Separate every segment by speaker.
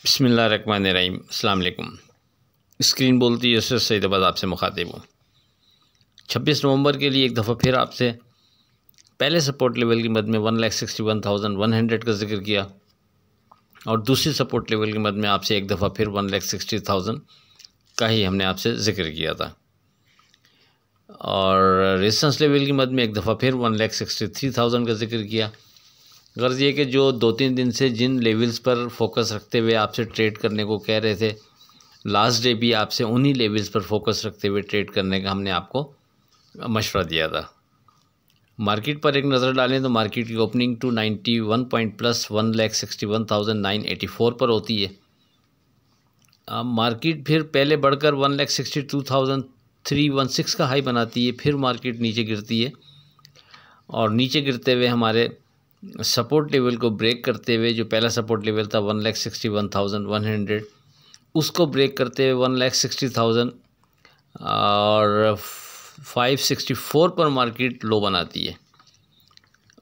Speaker 1: बिस्मिल्लाहिर्रहमानिर्रहीम। अस्सलाम वालेकुम। स्क्रीन बोलती है उससे सईदाबाद आपसे मुखातिब हूँ। 26 नवंबर के लिए एक दफ़ा फिर आपसे पहले सपोर्ट लेवल की मद में 1,61,100 का जिक्र किया और दूसरी सपोर्ट लेवल की मद में आपसे एक दफ़ा फिर 1,60,000 का ही हमने आपसे ज़िक्र किया था और रेजिस्टेंस लेवल की मद में एक दफ़ा फिर 1,63,000 का जिक्र किया। गर्ज ये कि जो 2-3 दिन से जिन लेवल्स पर फोकस रखते हुए आपसे ट्रेड करने को कह रहे थे, लास्ट डे भी आपसे उन्हीं लेवल्स पर फोकस रखते हुए ट्रेड करने का हमने आपको मशवरा दिया था। मार्केट पर एक नज़र डालें तो मार्केट की ओपनिंग 291 पॉइंट प्लस 1,61,984 पर होती है। मार्केट फिर पहले बढ़कर 1,62,316 का हाई बनाती है, फिर मार्केट नीचे गिरती है और नीचे गिरते हुए हमारे सपोर्ट लेवल को ब्रेक करते हुए, जो पहला सपोर्ट लेवल था 1,61,100, उसको ब्रेक करते हुए 1,60,000 और 564 पर मार्केट लो बनाती है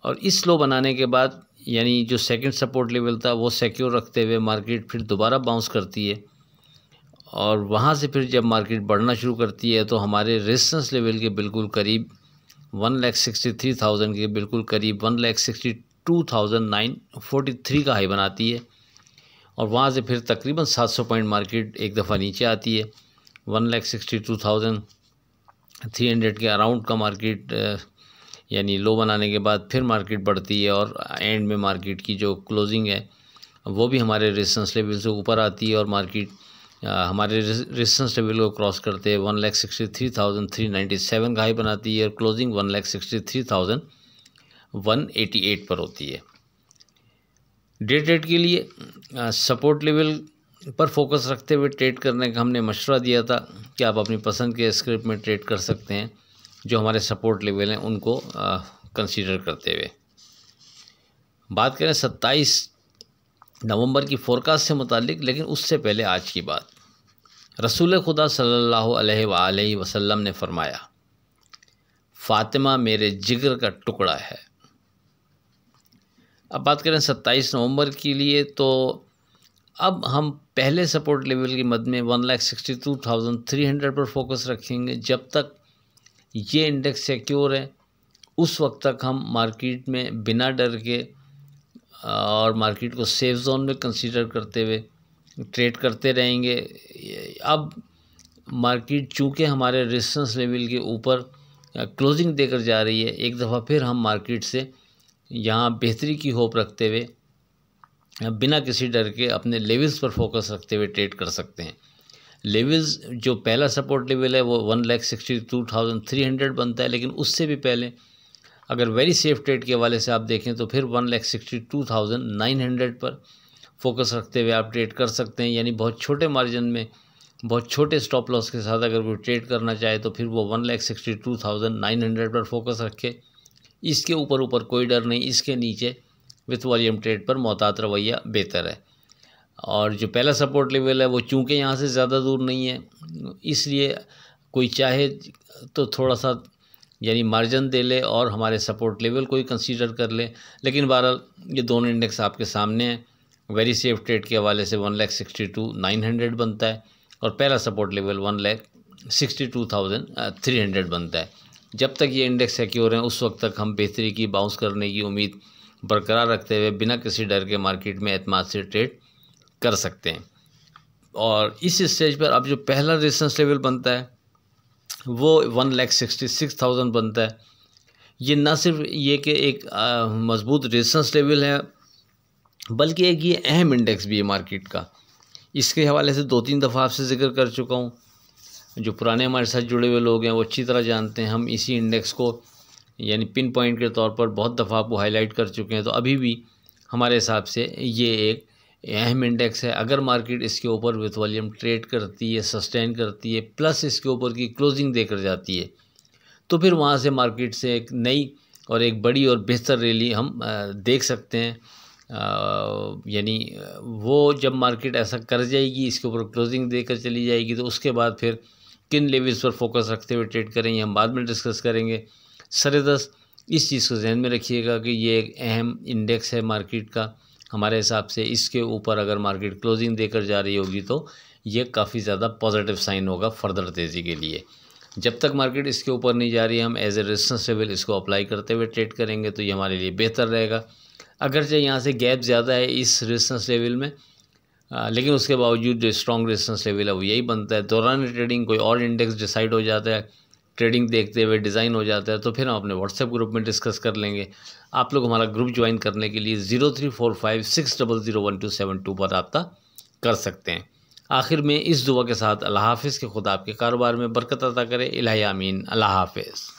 Speaker 1: और इस लो बनाने के बाद यानी जो सेकंड सपोर्ट लेवल था वो सिक्योर रखते हुए मार्केट फिर दोबारा बाउंस करती है और वहाँ से फिर जब मार्केट बढ़ना शुरू करती है तो हमारे रेजिस्टेंस लेवल के बिल्कुल करीब 1,63,000 के बिल्कुल करीब 1,62,943 का हाई बनाती है और वहाँ से फिर तकरीबन 700 पॉइंट मार्केट एक दफ़ा नीचे आती है। 1,62,300 के अराउंड का मार्केट यानी लो बनाने के बाद फिर मार्केट बढ़ती है और एंड में मार्केट की जो क्लोजिंग है वो भी हमारे रेजिस्टेंस लेवल से ऊपर आती है और मार्केट हमारे रेजिस्टेंस लेवल को क्रॉस करते हैं 1,63,397 का हाई बनाती है और क्लोजिंग 1,63,188 पर होती है। डे ट्रेड के लिए सपोर्ट लेवल पर फोकस रखते हुए ट्रेड करने का हमने मशवरा दिया था कि आप अपनी पसंद के स्क्रिप्ट में ट्रेड कर सकते हैं, जो हमारे सपोर्ट लेवल हैं उनको कंसीडर करते हुए। बात करें 27 नवंबर की फ़ोरकास्ट से मुतालिक, लेकिन उससे पहले आज की बात। रसूल खुदा सल्लल्लाहु अलैहि वसल्लम ने फरमाया, फ़ातिमा मेरे जिगर का टुकड़ा है। अब बात करें 27 नवंबर के लिए तो अब हम पहले सपोर्ट लेवल की मद में 1,62,300 पर फोकस रखेंगे। जब तक ये इंडेक्स सिक्योर है उस वक्त तक हम मार्केट में बिना डर के और मार्केट को सेफ जोन में कंसीडर करते हुए ट्रेड करते रहेंगे। अब मार्केट चूँकि हमारे रेजिस्टेंस लेवल के ऊपर क्लोजिंग देकर जा रही है, एक दफ़ा फिर हम मार्केट से यहाँ बेहतरी की होप रखते हुए बिना किसी डर के अपने लेवल्स पर फोकस रखते हुए ट्रेड कर सकते हैं। लेवल्स जो पहला सपोर्ट लेवल है वो 1,62,300 बनता है, लेकिन उससे भी पहले अगर वेरी सेफ ट्रेड के हवाले से आप देखें तो फिर 1,62,900 पर फोकस रखते हुए आप ट्रेड कर सकते हैं। यानी बहुत छोटे मार्जिन में बहुत छोटे स्टॉप लॉस के साथ अगर कोई ट्रेड करना चाहे तो फिर वो 1,62,900 पर फोकस रखे। इसके ऊपर कोई डर नहीं, इसके नीचे विथ वॉल्यूम ट्रेड पर मोहतात रवैया बेहतर है। और जो पहला सपोर्ट लेवल है वो चूँकि यहाँ से ज़्यादा दूर नहीं है, इसलिए कोई चाहे तो थोड़ा सा यानी मार्जिन दे ले और हमारे सपोर्ट लेवल को ही कंसीडर कर ले। लेकिन बहरहाल ये दोनों इंडेक्स आपके सामने हैं। वेरी सेफ ट्रेड के हवाले से 1,62,900 बनता है और पहला सपोर्ट लेवल 1,62,300 बनता है। जब तक ये इंडेक्स सिक्योर हैं उस वक्त तक हम बेहतरी की बाउंस करने की उम्मीद बरकरार रखते हुए बिना किसी डर के मार्केट में एतमाद से ट्रेड कर सकते हैं। और इस स्टेज पर अब जो पहला रेजिस्टेंस लेवल बनता है वो 1,66,000 बनता है। ये ना सिर्फ ये कि एक मजबूत रेजिस्टेंस लेवल है, बल्कि एक ये अहम इंडेक्स भी है मार्केट का। इसके हवाले से 2-3 दफ़ा आपसे ज़िक्र कर चुका हूँ। जो पुराने हमारे साथ जुड़े हुए लोग हैं वो अच्छी तरह जानते हैं। हम इसी इंडेक्स को यानी पिन पॉइंट के तौर पर बहुत दफ़ा आपको हाईलाइट कर चुके हैं। तो अभी भी हमारे हिसाब से ये एक अहम इंडेक्स है। अगर मार्केट इसके ऊपर विथ वॉल्यूम ट्रेड करती है, सस्टेन करती है, प्लस इसके ऊपर की क्लोजिंग देकर जाती है, तो फिर वहाँ से मार्केट से एक नई और एक बड़ी और बेहतर रैली हम देख सकते हैं। यानी वो जब मार्केट ऐसा कर जाएगी, इसके ऊपर क्लोजिंग देकर चली जाएगी, तो उसके बाद फिर किन लेवल्स पर फोकस रखते हुए ट्रेड करेंगे हम बाद में डिस्कस करेंगे। सरेदस इस चीज़ को ध्यान में रखिएगा कि ये एक अहम इंडेक्स है मार्केट का। हमारे हिसाब से इसके ऊपर अगर मार्केट क्लोजिंग देकर जा रही होगी तो ये काफ़ी ज़्यादा पॉजिटिव साइन होगा फर्दर तेज़ी के लिए। जब तक मार्केट इसके ऊपर नहीं जा रही, हम एज ए रेजिस्टेंस लेवल इसको अप्लाई करते हुए ट्रेड करेंगे तो ये हमारे लिए बेहतर रहेगा। अगरचे यहाँ से गैप ज़्यादा है इस रेजिस्टेंस लेवल में, लेकिन उसके बावजूद जो स्ट्रॉन्ग रेजिस्टेंस लेवल है वो यही बनता है। दौरान ट्रेडिंग कोई और इंडेक्स डिसाइड हो जाता है, ट्रेडिंग देखते हुए डिज़ाइन हो जाता है, तो फिर हम अपने व्हाट्सएप ग्रुप में डिस्कस कर लेंगे। आप लोग हमारा ग्रुप ज्वाइन करने के लिए 0345600127 पर रब्ता कर सकते हैं। आखिर में इस दुआ के साथ अल्लाह हाफ़िज़ के खुदा आपके कारोबार में बरकत अता करे। इलाही आमीन। अल्लाह हाफ़िज़।